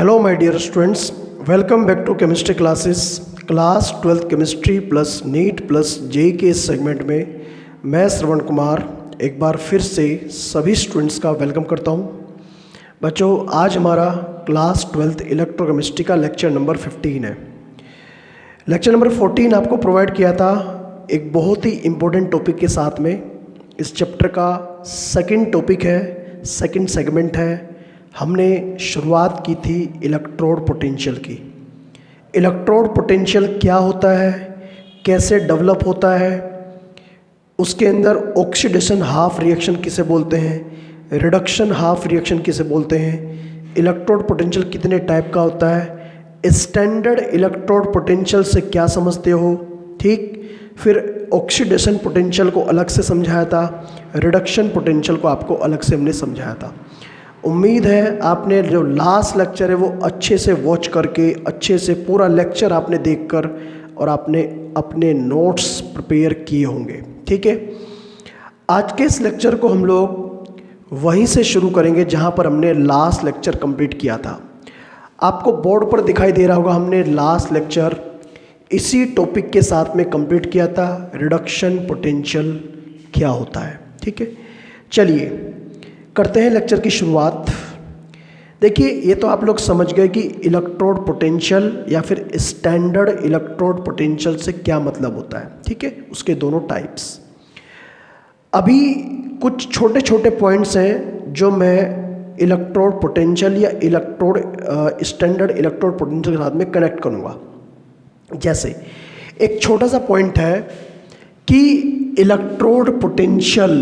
Hello my dear students, welcome back to chemistry classes. Class 12th chemistry plus NEET plus JEE के इस segment में मैं श्रवण कुमार एक बार फिर से सभी स्टूडेंट्स का वेलकम करता हूं। बच्चों, आज हमारा क्लास 12th इलेक्ट्रोकेमिस्ट्री का लेक्चर नंबर 15 है। लेक्चर नंबर 14 आपको प्रोवाइड किया था एक बहुत ही इम्पोर्टेंट टॉपिक के साथ में। इस चैप्टर का सेकंड टॉपिक है, सेकंड सेगमेंट है। हमने शुरुआत की थी इलेक्ट्रोड पोटेंशियल की। इलेक्ट्रोड पोटेंशियल क्या होता है, कैसे डेवलप होता है, उसके अंदर ऑक्सीडेशन हाफ रिएक्शन किसे बोलते हैं, रिडक्शन हाफ रिएक्शन किसे बोलते हैं, इलेक्ट्रोड पोटेंशियल कितने टाइप का होता है, स्टैंडर्ड इलेक्ट्रोड पोटेंशियल से क्या समझते हो, ठीक। फिर ऑक्सीडेशन पोटेंशियल को अलग से समझाया था, रिडक्शन पोटेंशियल को आपको अलग से हमने समझाया था। उम्मीद है आपने जो लास्ट लेक्चर है वो अच्छे से वॉच करके, अच्छे से पूरा लेक्चर आपने देखकर और आपने अपने नोट्स प्रिपेयर किए होंगे, ठीक है। आज के इस लेक्चर को हम लोग वहीं से शुरू करेंगे जहां पर हमने लास्ट लेक्चर कंप्लीट किया था। आपको बोर्ड पर दिखाई दे रहा होगा, हमने लास्ट लेक्चर इसी टॉपिक के साथ में कंप्लीट किया था, रिडक्शन पोटेंशियल क्या होता है, ठीक है। चलिए करते हैं लेक्चर की शुरुआत। देखिए, ये तो आप लोग समझ गए कि इलेक्ट्रोड पोटेंशियल या फिर स्टैंडर्ड इलेक्ट्रोड पोटेंशियल से क्या मतलब होता है, ठीक है, उसके दोनों टाइप्स। अभी कुछ छोटे छोटे पॉइंट्स हैं जो मैं इलेक्ट्रोड पोटेंशियल या स्टैंडर्ड इलेक्ट्रोड पोटेंशियल के साथ में कनेक्ट करूँगा। जैसे एक छोटा सा पॉइंट है कि इलेक्ट्रोड पोटेंशियल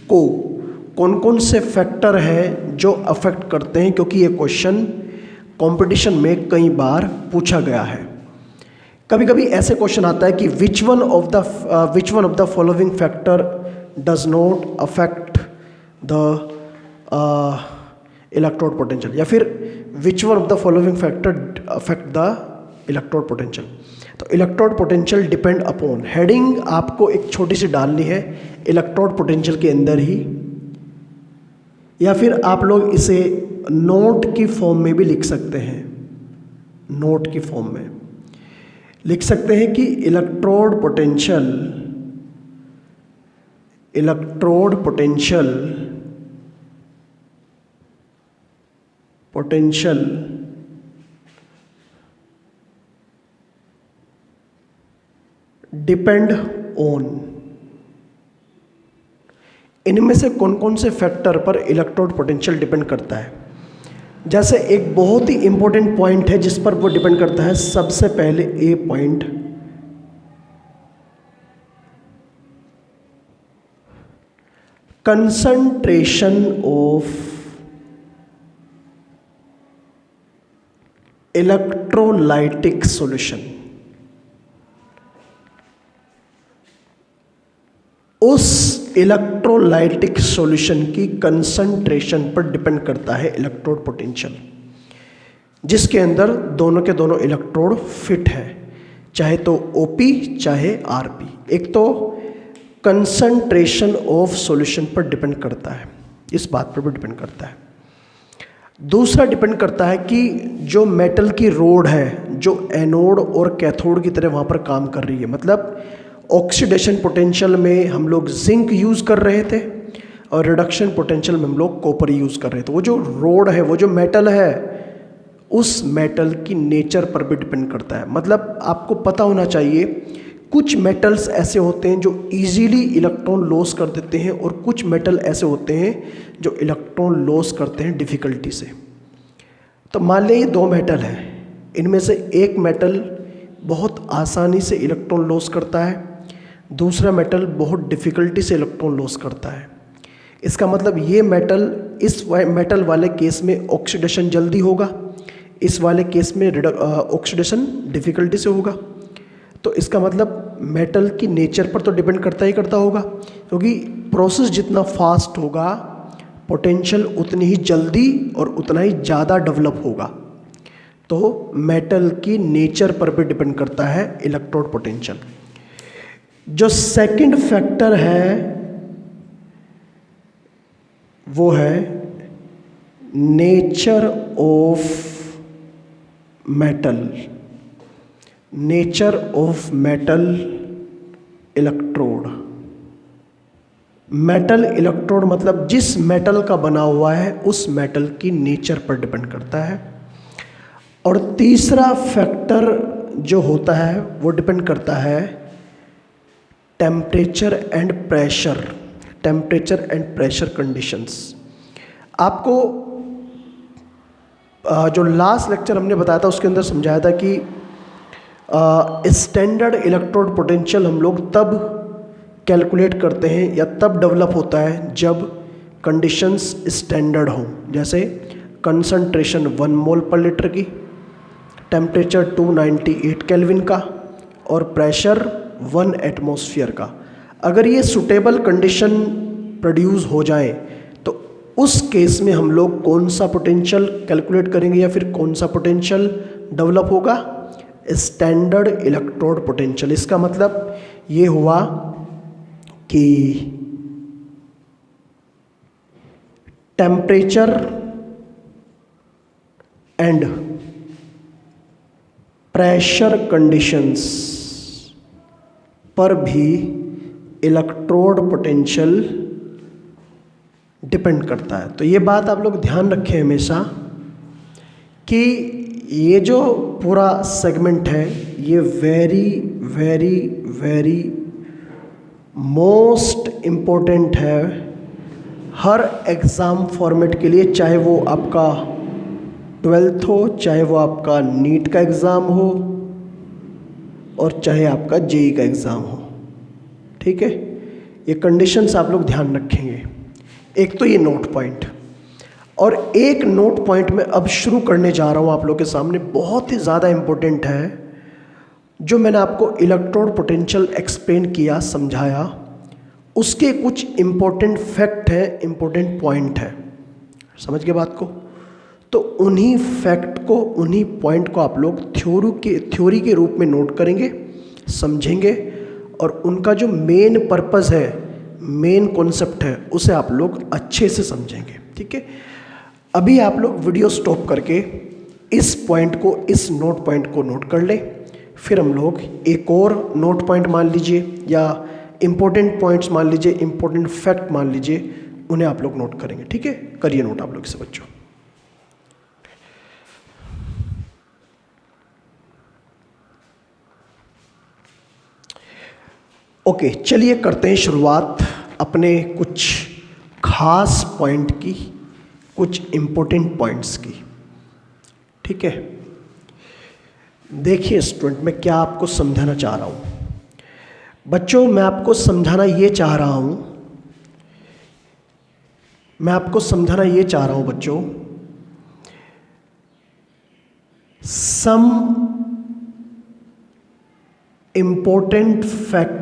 को कौन कौन से फैक्टर हैं जो अफेक्ट करते हैं, क्योंकि ये क्वेश्चन कंपटीशन में कई बार पूछा गया है। कभी कभी ऐसे क्वेश्चन आता है कि which one of the following factor does not affect the electrode potential, या फिर which one of the following factor affect the electrode potential. तो electrode potential depend upon, heading आपको एक छोटी सी डालनी है इलेक्ट्रोड पोटेंशियल के अंदर ही, या फिर आप लोग इसे नोट की फॉर्म में भी लिख सकते हैं। नोट की फॉर्म में लिख सकते हैं कि इलेक्ट्रोड पोटेंशियल डिपेंड ऑन। इनमें से कौन कौन से फैक्टर पर इलेक्ट्रोड पोटेंशियल डिपेंड करता है। जैसे एक बहुत ही इंपॉर्टेंट पॉइंट है जिस पर वो डिपेंड करता है, सबसे पहले a point, concentration of electrolytic solution. उस इलेक्ट्रोलाइटिक सॉल्यूशन की कंसंट्रेशन पर डिपेंड करता है इलेक्ट्रोड पोटेंशियल, जिसके अंदर दोनों के दोनों इलेक्ट्रोड फिट है, चाहे तो ओपी चाहे आरपी। एक तो कंसंट्रेशन ऑफ सॉल्यूशन पर डिपेंड करता है, इस बात पर भी डिपेंड करता है। दूसरा डिपेंड करता है कि जो मेटल की रोड है जो एनोड और कैथोड की तरह वहाँ पर काम कर रही है। मतलब ऑक्सीडेशन पोटेंशियल में हम लोग जिंक यूज़ कर रहे थे और रिडक्शन पोटेंशियल में हम लोग कॉपर यूज़ कर रहे थे। वो जो रोड है, वो जो मेटल है, उस मेटल की नेचर पर भी डिपेंड करता है। मतलब आपको पता होना चाहिए, कुछ मेटल्स ऐसे होते हैं जो इजीली इलेक्ट्रॉन लॉस कर देते हैं और कुछ मेटल ऐसे होते हैं जो इलेक्ट्रॉन लॉस करते हैं डिफ़िकल्टी से। तो मान लें ये दो मेटल हैं, इनमें से एक मेटल बहुत आसानी से इलेक्ट्रॉन लॉस करता है, दूसरा मेटल बहुत डिफ़िकल्टी से इलेक्ट्रॉन लॉस करता है। इसका मतलब ये मेटल, इस मेटल वाले केस में ऑक्सीडेशन जल्दी होगा, इस वाले केस में ऑक्सीडेशन डिफ़िकल्टी से होगा। तो इसका मतलब मेटल की नेचर पर तो डिपेंड करता ही करता होगा, क्योंकि प्रोसेस जितना फास्ट होगा पोटेंशियल उतनी ही जल्दी और उतना ही ज़्यादा डेवलप होगा। तो मेटल की नेचर पर भी डिपेंड करता है इलेक्ट्रोड पोटेंशियल। जो सेकंड फैक्टर है वो है nature of metal, nature of metal electrode. Metal electrode मतलब जिस मेटल का बना हुआ है उस मेटल की नेचर पर डिपेंड करता है। और तीसरा फैक्टर जो होता है वो डिपेंड करता है temperature and pressure, temperature and pressure conditions. आपको जो लास्ट लेक्चर हमने बताया था उसके अंदर समझाया था कि स्टैंडर्ड इलेक्ट्रोड पोटेंशियल हम लोग तब कैलकुलेट करते हैं या तब डेवलप होता है जब कंडीशंस स्टैंडर्ड हों, जैसे कंसंट्रेशन 1 मोल पर लीटर की, टेम्परेचर 298 केल्विन का और प्रेशर 1 एटमॉस्फेयर का। अगर ये सुटेबल कंडीशन प्रोड्यूस हो जाए तो उस केस में हम लोग कौन सा पोटेंशियल कैलकुलेट करेंगे या फिर कौन सा पोटेंशियल डेवलप होगा, स्टैंडर्ड इलेक्ट्रोड पोटेंशियल। इसका मतलब ये हुआ कि टेम्परेचर एंड प्रेशर कंडीशंस पर भी इलेक्ट्रोड पोटेंशियल डिपेंड करता है। तो ये बात आप लोग ध्यान रखें हमेशा कि ये जो पूरा सेगमेंट है ये very very very most important है हर एग्ज़ाम फॉर्मेट के लिए, चाहे वो आपका 12th हो, चाहे वो आपका नीट का एग्ज़ाम हो और चाहे आपका जेई का एग्ज़ाम हो। ठीक है, ये कंडीशंस आप लोग ध्यान रखेंगे। एक तो ये नोट पॉइंट, और एक नोट पॉइंट में अब शुरू करने जा रहा हूँ आप लोग के सामने, बहुत ही ज़्यादा इम्पोर्टेंट है। जो मैंने आपको इलेक्ट्रोड पोटेंशियल एक्सप्लेन किया, समझाया, उसके कुछ इम्पोर्टेंट फैक्ट हैं, इम्पोर्टेंट पॉइंट है। समझ गए बात को? तो उन्हीं फैक्ट को, उन्हीं पॉइंट को आप लोग थ्योरी के रूप में नोट करेंगे, समझेंगे, और उनका जो मेन पर्पस है, मेन कॉन्सेप्ट है, उसे आप लोग अच्छे से समझेंगे। ठीक है, अभी आप लोग वीडियो स्टॉप करके इस पॉइंट को, इस नोट पॉइंट को नोट कर लें। फिर हम लोग एक और नोट पॉइंट मान लीजिए या इम्पोर्टेंट पॉइंट्स मान लीजिए, इम्पोर्टेंट फैक्ट मान लीजिए, उन्हें आप लोग नोट करेंगे। ठीक है, करिए नोट आप लोग इसे बच्चों। ओके, चलिए करते हैं शुरुआत अपने कुछ खास पॉइंट की, कुछ इम्पोर्टेंट पॉइंट्स की। ठीक है, देखिए स्टूडेंट, मैं क्या आपको समझाना चाह रहा हूँ। बच्चों, मैं आपको समझाना ये चाह रहा हूँ, बच्चों, सम इम्पोर्टेंट फैक्ट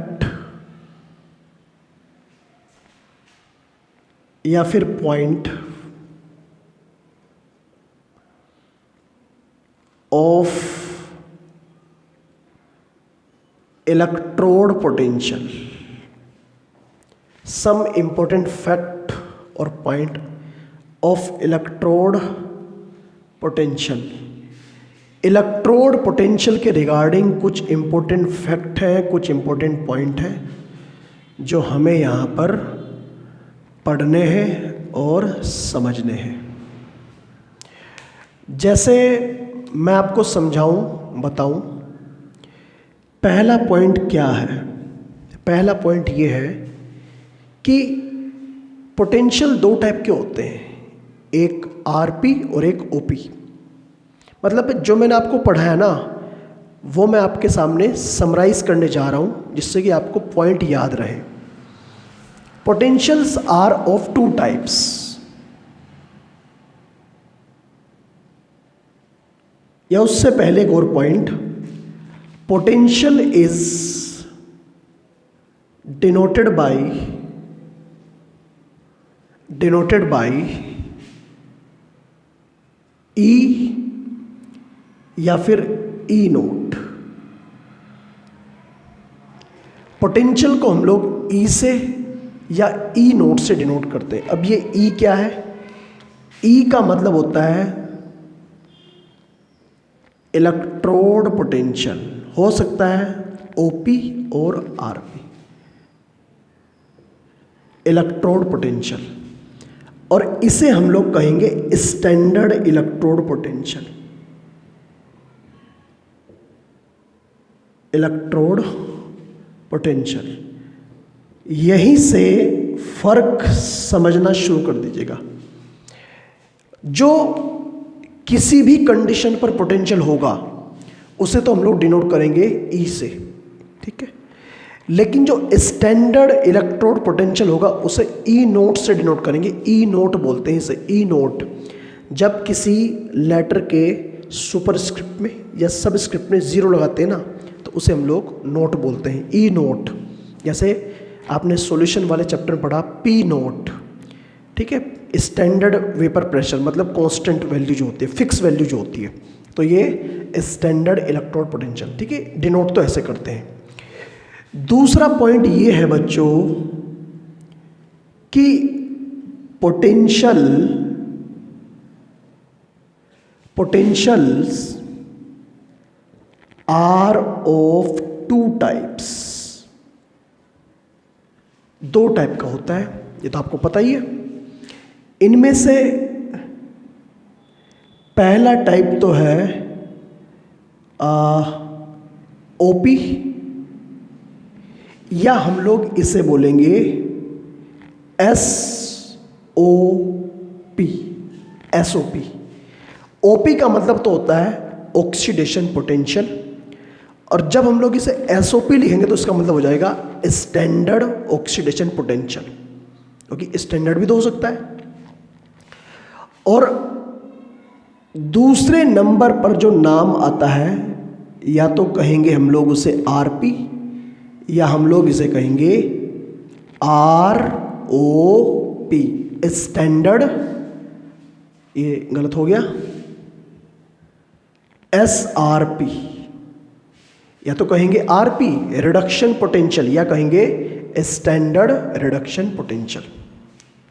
या फिर point of electrode potential, some important fact और point of electrode potential. Electrode potential के रिगार्डिंग कुछ इम्पोर्टेंट फैक्ट हैं, कुछ इम्पोर्टेंट पॉइंट हैं जो हमें यहाँ पर पढ़ने हैं और समझने हैं। जैसे मैं आपको समझाऊं, बताऊं, पहला पॉइंट क्या है। पहला पॉइंट ये है कि पोटेंशियल दो टाइप के होते हैं, एक आरपी और एक ओपी। मतलब जो मैंने आपको पढ़ाया ना, वो मैं आपके सामने समराइज करने जा रहा हूं, जिससे कि आपको पॉइंट याद रहे। Potentials are of two types. या उससे पहले एक और point, potential is denoted by E या फिर ई नोट। पोटेंशियल को हम लोग ई से या ई नोट से डिनोट करते हैं। अब ये ई क्या है? ई का मतलब होता है इलेक्ट्रोड पोटेंशियल हो सकता है ओपी और आरपी, इलेक्ट्रोड पोटेंशियल, और इसे हम लोग कहेंगे standard electrode potential. Electrode potential, यहीं से फर्क समझना शुरू कर दीजिएगा। जो किसी भी कंडीशन पर पोटेंशियल होगा उसे तो हम लोग डिनोट करेंगे ई से, ठीक है, लेकिन जो स्टैंडर्ड इलेक्ट्रोड पोटेंशियल होगा उसे ई नोट से डिनोट करेंगे। ई नोट बोलते हैं इसे, ई नोट। जब किसी लेटर के सुपरस्क्रिप्ट में या सबस्क्रिप्ट में जीरो लगाते हैं ना, तो उसे हम लोग नोट बोलते हैं, ई नोट। जैसे आपने सॉल्यूशन वाले चैप्टर में पढ़ा पी नोट, ठीक है, स्टैंडर्ड वेपर प्रेशर मतलब कांस्टेंट वैल्यू जो होती है, फिक्स वैल्यू जो होती है, तो ये स्टैंडर्ड इलेक्ट्रोड पोटेंशियल, ठीक है, डिनोट तो ऐसे करते हैं। दूसरा पॉइंट ये है बच्चों कि potentials are of two types, दो टाइप का होता है, ये तो आपको पता ही है। इनमें से पहला टाइप तो है ओपी, या हम लोग इसे बोलेंगे S O P, S O P. OP का मतलब तो होता है ऑक्सीडेशन पोटेंशियल, और जब हम लोग इसे एस ओ पी लिखेंगे तो इसका मतलब हो जाएगा स्टैंडर्ड ऑक्सीडेशन पोटेंशियल, क्योंकि स्टैंडर्ड भी तो हो सकता है। और दूसरे नंबर पर जो नाम आता है, या तो कहेंगे हम लोग उसे आरपी, या हम लोग इसे कहेंगे आर ओ पी, स्टैंडर्ड, ये गलत हो गया, एस आर पी, या तो कहेंगे आरपी रिडक्शन पोटेंशियल, या कहेंगे स्टैंडर्ड रिडक्शन पोटेंशियल,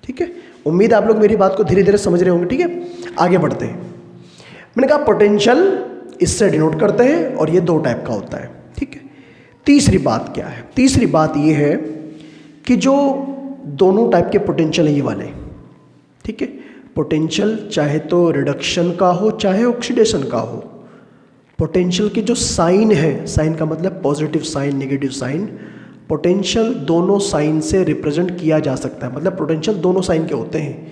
ठीक है। उम्मीद आप लोग मेरी बात को धीरे धीरे समझ रहे होंगे, ठीक है। आगे बढ़ते हैं। मैंने कहा पोटेंशियल इससे डिनोट करते हैं, और ये दो टाइप का होता है, ठीक है। तीसरी बात क्या है? तीसरी बात ये है कि जो दोनों टाइप के पोटेंशियल हैं ये वाले, ठीक है, पोटेंशियल चाहे तो रिडक्शन का हो चाहे ऑक्सीडेशन का हो, पोटेंशियल के जो साइन है, साइन का मतलब positive sign negative sign, potential दोनों साइन से रिप्रेजेंट किया जा सकता है। मतलब पोटेंशियल दोनों साइन के होते हैं,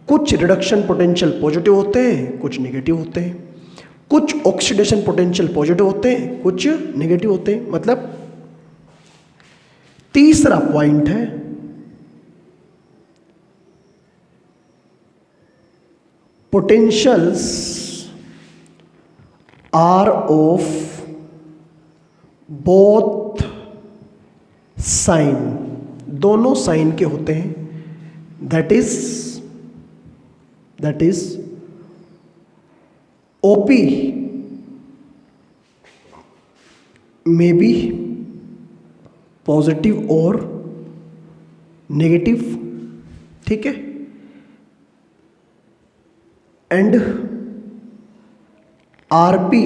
कुछ रिडक्शन पोटेंशियल पॉजिटिव होते हैं, कुछ नेगेटिव होते हैं, कुछ ऑक्सीडेशन पोटेंशियल पॉजिटिव होते हैं, कुछ नेगेटिव होते हैं। मतलब तीसरा पॉइंट है potentials are of both sign, दोनों साइन के होते हैं, दैट इज ओपी में बी पॉजिटिव और नेगेटिव, ठीक है, एंड आरपी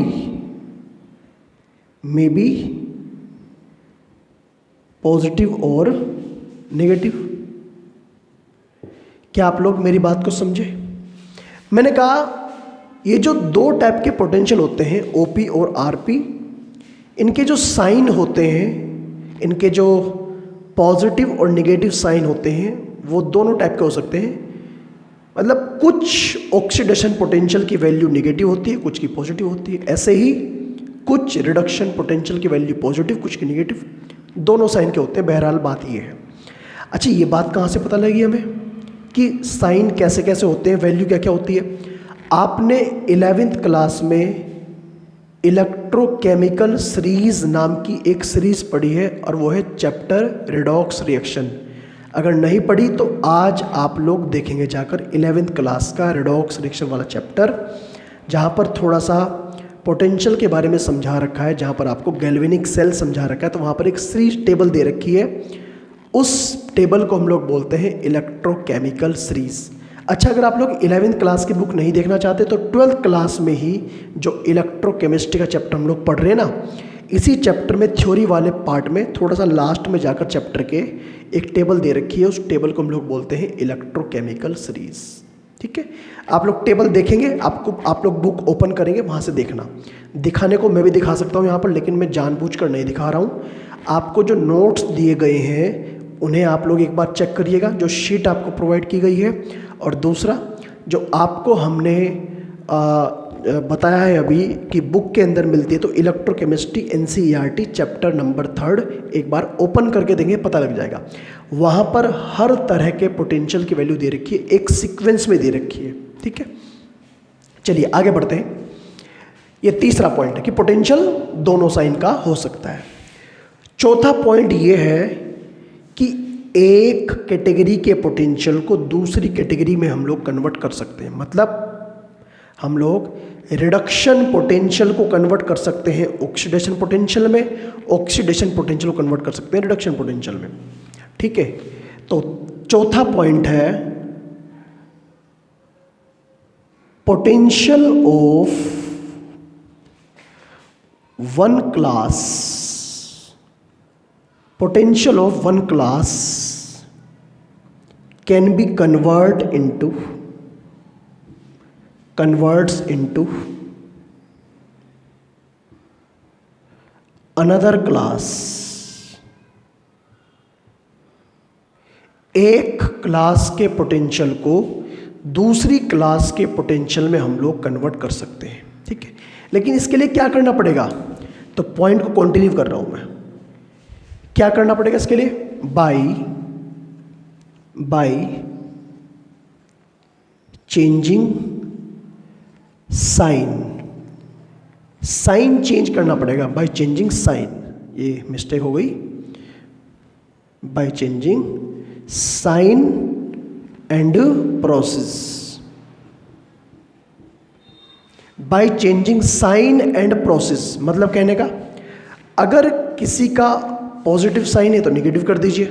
में बी पॉजिटिव और नेगेटिव। क्या आप लोग मेरी बात को समझे? मैंने कहा ये जो दो टाइप के पोटेंशियल होते हैं ओपी और आरपी, इनके जो साइन होते हैं, इनके जो पॉजिटिव और नेगेटिव साइन होते हैं, वो दोनों टाइप के हो सकते हैं। मतलब कुछ ऑक्सीडेशन पोटेंशियल की वैल्यू नेगेटिव होती है, कुछ की पॉजिटिव होती है। ऐसे ही कुछ रिडक्शन पोटेंशियल की वैल्यू पॉजिटिव, कुछ की नेगेटिव, दोनों साइन के होते हैं। बहरहाल बात ये है। अच्छा, ये बात कहाँ से पता लगी हमें कि साइन कैसे कैसे होते हैं, वैल्यू क्या क्या होती है? आपने 11th क्लास में इलेक्ट्रोकेमिकल सीरीज नाम की एक सीरीज पढ़ी है, और वो है चैप्टर रिडॉक्स रिएक्शन। अगर नहीं पढ़ी तो आज आप लोग देखेंगे जाकर 11th क्लास का रिडॉक्स रिएक्शन वाला चैप्टर, जहाँ पर थोड़ा सा पोटेंशियल के बारे में समझा रखा है, जहाँ पर आपको गैल्वेनिक सेल समझा रखा है। तो वहाँ पर एक सीरीज टेबल दे रखी है, उस टेबल को हम लोग बोलते हैं इलेक्ट्रोकेमिकल सीरीज। अच्छा, अगर आप लोग 11th क्लास की बुक नहीं देखना चाहते तो 12th क्लास में ही जो इलेक्ट्रोकेमिस्ट्री का चैप्टर हम लोग पढ़ रहे हैं ना, इसी चैप्टर में थ्योरी वाले पार्ट में थोड़ा सा लास्ट में जाकर चैप्टर के एक टेबल दे रखी है, उस टेबल को हम लोग बोलते हैं इलेक्ट्रोकेमिकल सीरीज। ठीक है, आप लोग टेबल देखेंगे, आप लोग बुक ओपन करेंगे, वहाँ से देखना। दिखाने को मैं भी दिखा सकता हूँ यहाँ पर, लेकिन मैं जानबूझकर नहीं दिखा रहा हूँ। आपको जो नोट्स दिए गए हैं उन्हें आप लोग एक बार चेक करिएगा, जो शीट आपको प्रोवाइड की गई है। और दूसरा, जो आपको हमने बताया है अभी कि बुक के अंदर मिलती है, तो इलेक्ट्रोकेमिस्ट्री NCERT चैप्टर नंबर 3 एक बार ओपन करके देंगे, पता लग जाएगा। वहाँ पर हर तरह के पोटेंशियल की वैल्यू दे रखी है, एक सीक्वेंस में दे रखी है। ठीक है, चलिए आगे बढ़ते हैं। ये तीसरा पॉइंट है कि पोटेंशियल दोनों साइन का हो सकता है। चौथा पॉइंट ये है कि एक कैटेगरी के पोटेंशियल को दूसरी कैटेगरी में हम लोग कन्वर्ट कर सकते हैं। मतलब हम लोग रिडक्शन पोटेंशियल को कन्वर्ट कर सकते हैं ऑक्सीडेशन पोटेंशियल में, ऑक्सीडेशन पोटेंशियल को कन्वर्ट कर सकते हैं रिडक्शन पोटेंशियल में। ठीक है, तो चौथा पॉइंट है potential of one class, potential of one class can be converts into another class। एक क्लास के पोटेंशियल को दूसरी क्लास के पोटेंशियल में हम लोग कन्वर्ट कर सकते हैं। ठीक है, लेकिन इसके लिए क्या करना पड़ेगा, तो पॉइंट को कंटिन्यू कर रहा हूं मैं। क्या करना पड़ेगा इसके लिए, बाय चेंजिंग साइन चेंज करना पड़ेगा, बाय चेंजिंग साइन। ये मिस्टेक हो गई, by changing sign and process, by changing sign and process. मतलब कहने का, अगर किसी का पॉजिटिव साइन है तो नेगेटिव कर दीजिए,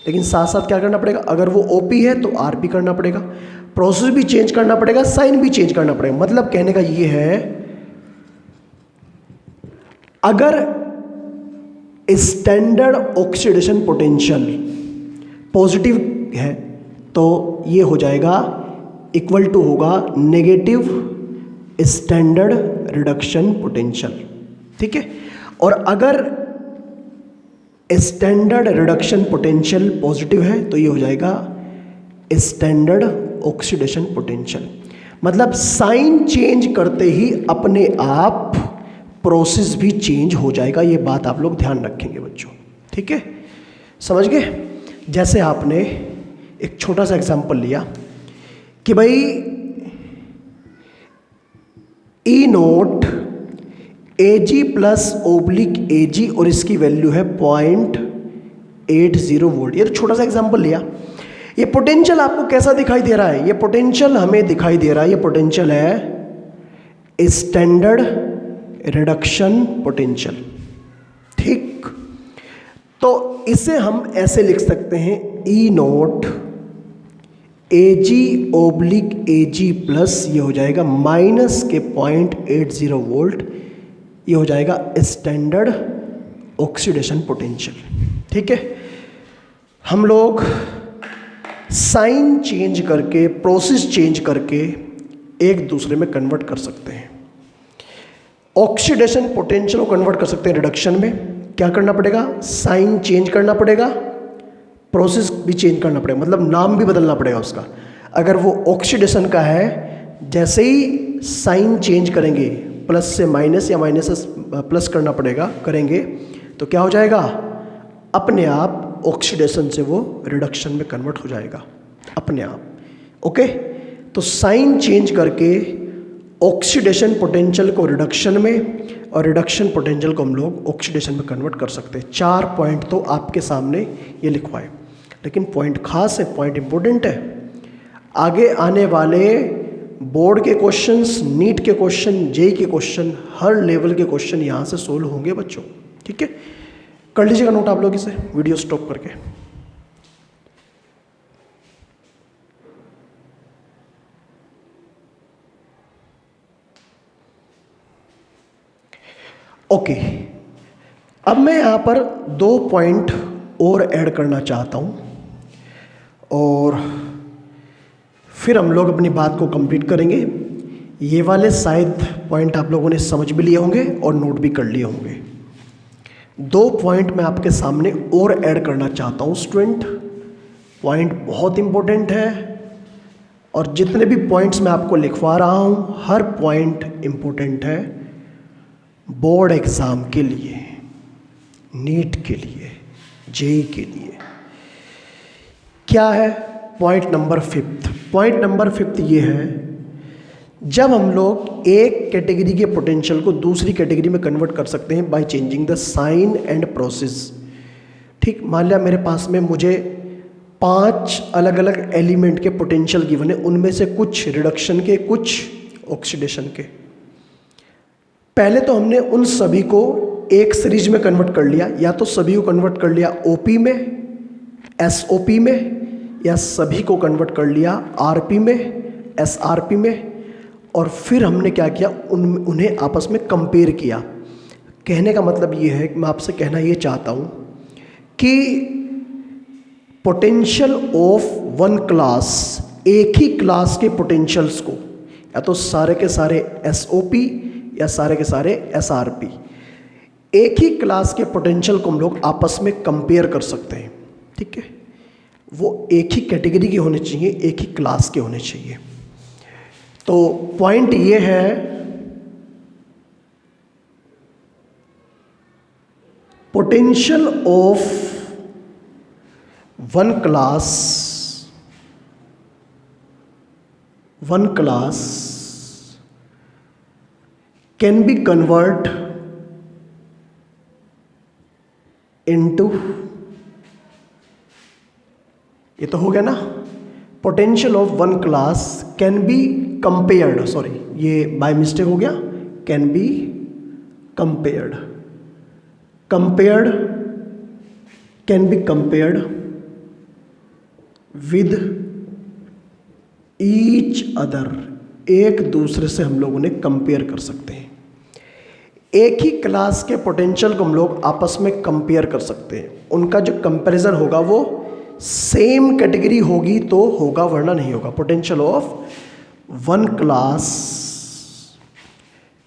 लेकिन साथ साथ क्या करना पड़ेगा, अगर वो OP है तो RP करना पड़ेगा, प्रोसेस भी चेंज करना पड़ेगा, साइन भी चेंज करना पड़ेगा। मतलब कहने का ये है, अगर स्टैंडर्ड ऑक्सीडेशन पोटेंशियल पॉजिटिव है तो ये हो जाएगा इक्वल टू होगा नेगेटिव स्टैंडर्ड रिडक्शन पोटेंशियल। ठीक है, और अगर स्टैंडर्ड रिडक्शन पोटेंशियल पॉजिटिव है तो ये हो जाएगा स्टैंडर्ड ऑक्सीडेशन पोटेंशियल। मतलब साइन चेंज करते ही अपने आप प्रोसेस भी चेंज हो जाएगा। ये बात आप लोग ध्यान रखेंगे बच्चों। ठीक है, समझ गए। जैसे आपने एक छोटा सा एग्जांपल लिया कि भाई E0 AG plus oblique AG और इसकी वैल्यू है 0.80 वोल्ट। ये तो छोटा सा एग्जांपल लिया। ये पोटेंशियल आपको कैसा दिखाई दे रहा है, ये पोटेंशियल हमें दिखाई दे रहा है, ये पोटेंशियल है स्टैंडर्ड रिडक्शन पोटेंशियल। ठीक, तो इसे हम ऐसे लिख सकते हैं E0 AG oblique AG plus ये हो जाएगा माइनस के 0.80 वोल्ट, ये हो जाएगा स्टैंडर्ड ऑक्सीडेशन पोटेंशियल। ठीक है, हम लोग साइन चेंज करके, प्रोसेस चेंज करके एक दूसरे में कन्वर्ट कर सकते हैं। ऑक्सीडेशन पोटेंशियल को कन्वर्ट कर सकते हैं रिडक्शन में। क्या करना पड़ेगा, साइन चेंज करना पड़ेगा, प्रोसेस भी चेंज करना पड़ेगा, मतलब नाम भी बदलना पड़ेगा उसका। अगर वो ऑक्सीडेशन का है, जैसे ही साइन चेंज करेंगे, प्लस से माइनस या माइनस से प्लस करना पड़ेगा, करेंगे तो क्या हो जाएगा, अपने आप ऑक्सीडेशन से वो रिडक्शन में कन्वर्ट हो जाएगा अपने आप। ओके, तो साइन चेंज करके ऑक्सीडेशन पोटेंशियल को रिडक्शन में और रिडक्शन पोटेंशियल को हम लोग ऑक्सीडेशन में कन्वर्ट कर सकते हैं। 4 पॉइंट तो आपके सामने ये लिखवाए, लेकिन पॉइंट खास है, पॉइंट इंपॉर्टेंट है। आगे आने वाले बोर्ड के क्वेश्चंस, नीट के क्वेश्चन, जेई के क्वेश्चन, हर लेवल के क्वेश्चन यहाँ से सोल्व होंगे बच्चों। ठीक है, कर लीजिएगा नोट आप लोग इसे वीडियो स्टॉप करके। ओके, अब मैं यहाँ पर 2 पॉइंट और ऐड करना चाहता हूँ और फिर हम लोग अपनी बात को कंप्लीट करेंगे। ये वाले शायद पॉइंट आप लोगों ने समझ भी लिए होंगे और नोट भी कर लिए होंगे। 2 पॉइंट मैं आपके सामने और ऐड करना चाहता हूँ स्टूडेंट। पॉइंट बहुत इम्पोर्टेंट है और जितने भी पॉइंट्स मैं आपको लिखवा रहा हूँ हर पॉइंट इम्पोर्टेंट है बोर्ड एग्ज़ाम के लिए, नीट के लिए, जेई के लिए। क्या है पॉइंट नंबर 5? पॉइंट नंबर 5 ये है, जब हम लोग एक कैटेगरी के पोटेंशियल को दूसरी कैटेगरी में कन्वर्ट कर सकते हैं by changing the sign and process. ठीक, मान लिया मेरे पास में मुझे 5 अलग अलग एलिमेंट के पोटेंशियल गिवन है, उनमें से कुछ रिडक्शन के, कुछ ऑक्सीडेशन के। पहले तो हमने उन सभी को एक सीरीज में कन्वर्ट कर लिया, या तो सभी को कन्वर्ट कर लिया ओपी में, एसओपी में, या सभी को कन्वर्ट कर लिया आरपी में, एसआरपी में, और फिर हमने क्या किया, उन्हें आपस में कंपेयर किया। कहने का मतलब ये है कि मैं आपसे कहना ये चाहता हूँ कि पोटेंशियल ऑफ वन क्लास, एक ही क्लास के पोटेंशियल्स को या तो सारे के सारे एसओपी या सारे के सारे एसआरपी, एक ही क्लास के पोटेंशियल को हम लोग आपस में कंपेयर कर सकते हैं। ठीक है, वो एक ही कैटेगरी के होने चाहिए, एक ही क्लास के होने चाहिए। तो पॉइंट ये है, potential of one class can be convert into, ये तो हो गया ना, potential of one class can be compared, sorry ये बाय मिस्टेक हो गया, can be compared, can be compared with each other, एक दूसरे से हम लोग उन्हें कंपेयर कर सकते हैं। एक ही क्लास के पोटेंशियल को हम लोग आपस में कंपेयर कर सकते हैं, उनका जो कंपैरिजन होगा वो सेम कैटेगरी होगी तो होगा, वरना नहीं होगा। Potential of one class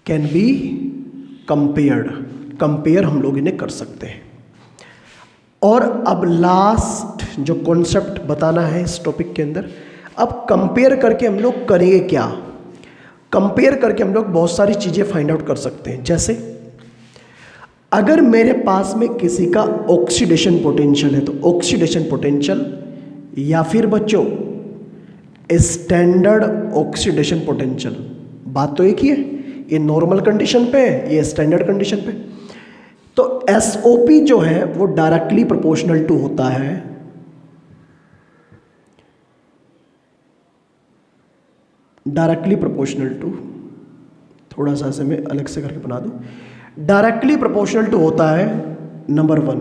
can be compared, compare हम लोग इन्हें कर सकते हैं। और अब लास्ट जो कॉन्सेप्ट बताना है इस टॉपिक के अंदर, अब कंपेयर करके हम लोग करेंगे क्या? कंपेयर करके हम लोग बहुत सारी चीज़ें फाइंड आउट कर सकते हैं। जैसे अगर मेरे पास में किसी का ऑक्सीडेशन पोटेंशियल है तो ऑक्सीडेशन पोटेंशियल, या फिर बच्चों स्टैंडर्ड ऑक्सीडेशन पोटेंशियल, बात तो एक ही है, ये नॉर्मल कंडीशन पे है, ये स्टैंडर्ड कंडीशन पे। तो एसओपी जो है वो डायरेक्टली प्रोपोर्शनल टू होता है थोड़ा सा ऐसे मैं अलग से करके बना दूं, डायरेक्टली प्रोपोर्शनल टू होता है नंबर 1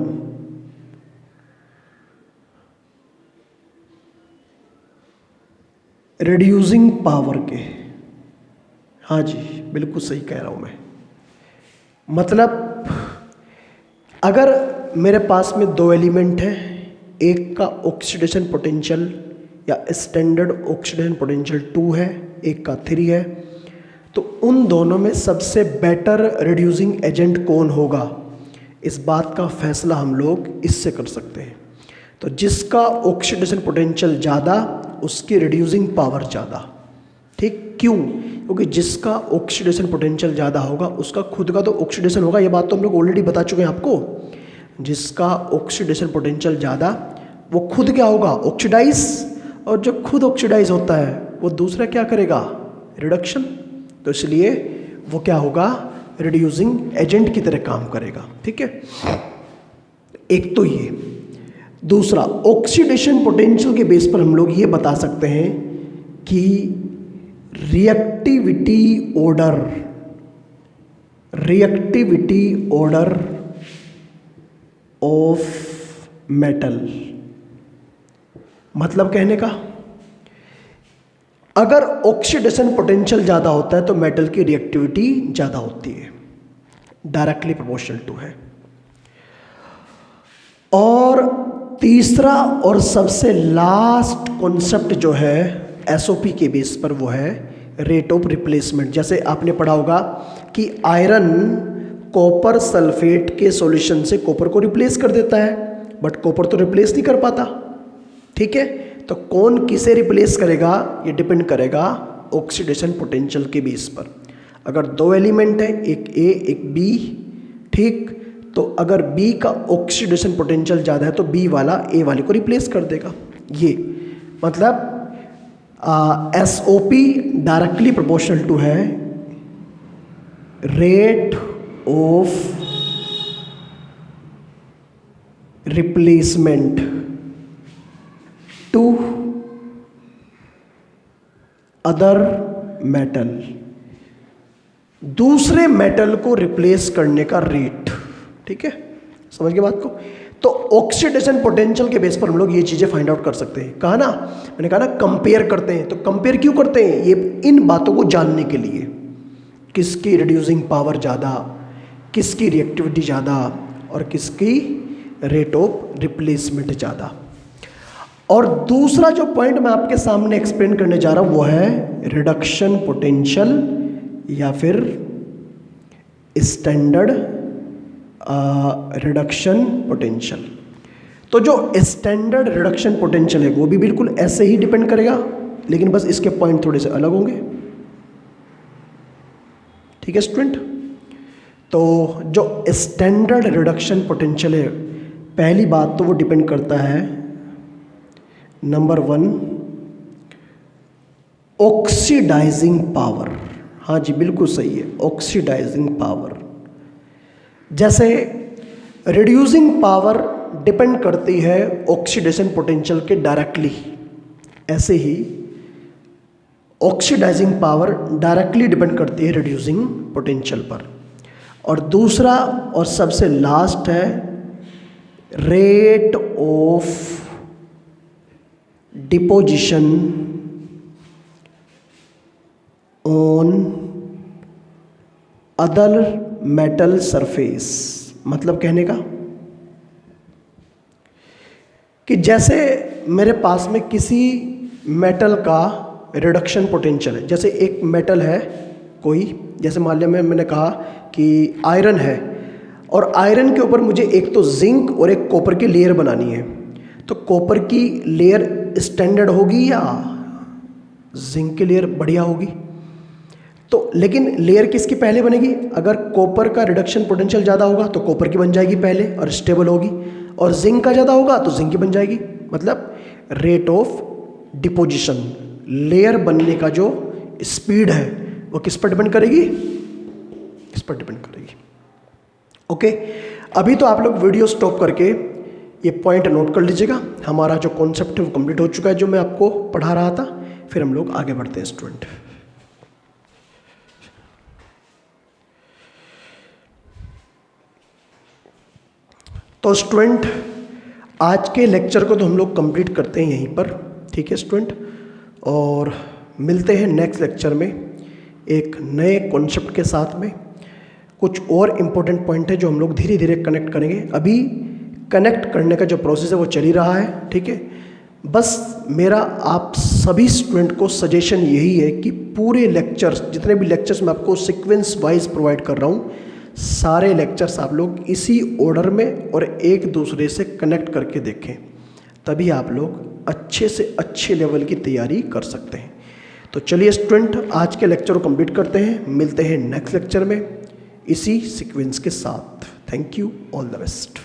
रिड्यूसिंग पावर के। हाँ जी, बिल्कुल सही कह रहा हूं मैं। मतलब अगर मेरे पास में 2 एलिमेंट हैं, एक का ऑक्सीडेशन पोटेंशियल या स्टैंडर्ड ऑक्सीडेशन पोटेंशियल 2 है, एक का 3 है, तो उन दोनों में सबसे बेटर रिड्यूसिंग एजेंट कौन होगा, इस बात का फैसला हम लोग इससे कर सकते हैं। तो जिसका ऑक्सीडेशन पोटेंशियल ज़्यादा उसकी रिड्यूसिंग पावर ज़्यादा। ठीक, क्यों? क्योंकि जिसका ऑक्सीडेशन पोटेंशियल ज़्यादा होगा उसका खुद का तो ऑक्सीडेशन होगा, ये बात तो हम लोग ऑलरेडी बता चुके हैं आपको। जिसका ऑक्सीडेशन पोटेंशियल ज़्यादा वो खुद क्या होगा, ऑक्सीडाइज, और जो खुद ऑक्सीडाइज होता है वो दूसरा क्या करेगा, रिडक्शन। तो इसलिए वो क्या होगा, रिड्यूसिंग एजेंट की तरह काम करेगा। ठीक है, एक तो ये। दूसरा, ऑक्सीडेशन पोटेंशियल के बेस पर हम लोग ये बता सकते हैं कि रिएक्टिविटी ऑर्डर ऑफ मेटल। मतलब कहने का, अगर ऑक्सीडेशन पोटेंशियल ज़्यादा होता है तो मेटल की रिएक्टिविटी ज़्यादा होती है। डायरेक्टली प्रोपोर्शनल टू है। और तीसरा और सबसे लास्ट कॉन्सेप्ट जो है एसओपी के बेस पर वो है रेट ऑफ रिप्लेसमेंट। जैसे आपने पढ़ा होगा कि आयरन कॉपर सल्फेट के सॉल्यूशन से कॉपर को रिप्लेस कर देता है, बट कॉपर तो रिप्लेस नहीं कर पाता। ठीक है, तो कौन किसे रिप्लेस करेगा ये डिपेंड करेगा ऑक्सीडेशन पोटेंशियल के बेस पर। अगर दो एलिमेंट है, एक ए एक बी, ठीक, तो अगर बी का ऑक्सीडेशन पोटेंशियल ज़्यादा है तो बी वाला ए वाले को रिप्लेस कर देगा। ये मतलब एसओपी डायरेक्टली प्रोपोर्शनल टू है rate of replacement to other metal, दूसरे मेटल को रिप्लेस करने का रेट। ठीक है, समझ गए बात को। तो ऑक्सीडेशन पोटेंशियल के बेस पर हम लोग ये चीज़ें फाइंड आउट कर सकते हैं। कहा ना, मैंने कहा ना कंपेयर करते हैं। तो कंपेयर क्यों करते हैं? ये इन बातों को जानने के लिए, किसकी रिड्यूसिंग पावर ज़्यादा, किसकी रिएक्टिविटी ज़्यादा और किसकी रेट ऑफ रिप्लेसमेंट ज़्यादा। और दूसरा जो पॉइंट मैं आपके सामने एक्सप्लेन करने जा रहा हूँ वो है रिडक्शन पोटेंशियल या फिर स्टैंडर्ड रिडक्शन पोटेंशियल। तो जो स्टैंडर्ड रिडक्शन पोटेंशियल है वो भी बिल्कुल ऐसे ही डिपेंड करेगा, लेकिन बस इसके पॉइंट थोड़े से अलग होंगे। ठीक है स्टूडेंट, तो जो स्टैंडर्ड रिडक्शन पोटेंशियल है, पहली बात तो वो डिपेंड करता है नंबर 1 ऑक्सीडाइजिंग पावर। हाँ जी बिल्कुल सही है, ऑक्सीडाइजिंग पावर। जैसे रिड्यूसिंग पावर डिपेंड करती है ऑक्सीडेशन पोटेंशियल के डायरेक्टली, ऐसे ही ऑक्सीडाइजिंग पावर डायरेक्टली डिपेंड करती है रिड्यूसिंग पोटेंशियल पर। और दूसरा और सबसे लास्ट है rate of deposition on other metal surface. मतलब कहने का कि जैसे मेरे पास में किसी मेटल का रिडक्शन पोटेंशियल है। जैसे एक मेटल है कोई, जैसे मान लिया मैंने कहा कि आयरन है, और आयरन के ऊपर मुझे एक तो जिंक और एक कॉपर की लेयर बनानी है। तो कॉपर की लेयर स्टैंडर्ड होगी या जिंक की लेयर बढ़िया होगी? तो लेकिन लेयर किसकी पहले बनेगी? अगर कॉपर का रिडक्शन पोटेंशियल ज़्यादा होगा तो कॉपर की बन जाएगी पहले और स्टेबल होगी, और जिंक का ज़्यादा होगा तो जिंक की बन जाएगी। मतलब रेट ऑफ डिपोजिशन, लेयर बनने का जो स्पीड है वो किस पर डिपेंड करेगी? इस पर डिपेंड करेगी। ओके, अभी तो आप लोग वीडियो स्टॉप करके ये पॉइंट नोट कर लीजिएगा। हमारा जो कॉन्सेप्ट है वो कंप्लीट हो चुका है, जो मैं आपको पढ़ा रहा था। फिर हम लोग आगे बढ़ते हैं स्टूडेंट। तो स्टूडेंट आज के लेक्चर को तो हम लोग कंप्लीट करते हैं यहीं पर। ठीक है स्टूडेंट, और मिलते हैं नेक्स्ट लेक्चर में एक नए कॉन्सेप्ट के साथ में। कुछ और इम्पोर्टेंट पॉइंट है जो हम लोग धीरे धीरे कनेक्ट करेंगे। अभी कनेक्ट करने का जो प्रोसेस है वो चल ही रहा है। ठीक है, बस मेरा आप सभी स्टूडेंट को सजेशन यही है कि पूरे लेक्चर्स, जितने भी लेक्चर्स मैं आपको सीक्वेंस वाइज प्रोवाइड कर रहा हूँ, सारे लेक्चर्स आप लोग इसी ऑर्डर में और एक दूसरे से कनेक्ट करके देखें, तभी आप लोग अच्छे से अच्छे लेवल की तैयारी कर सकते हैं। तो चलिए स्टूडेंट, आज के लेक्चर को कंप्लीट करते हैं। मिलते हैं नेक्स्ट लेक्चर में इसी सीक्वेंस के साथ। Thank you, all the best.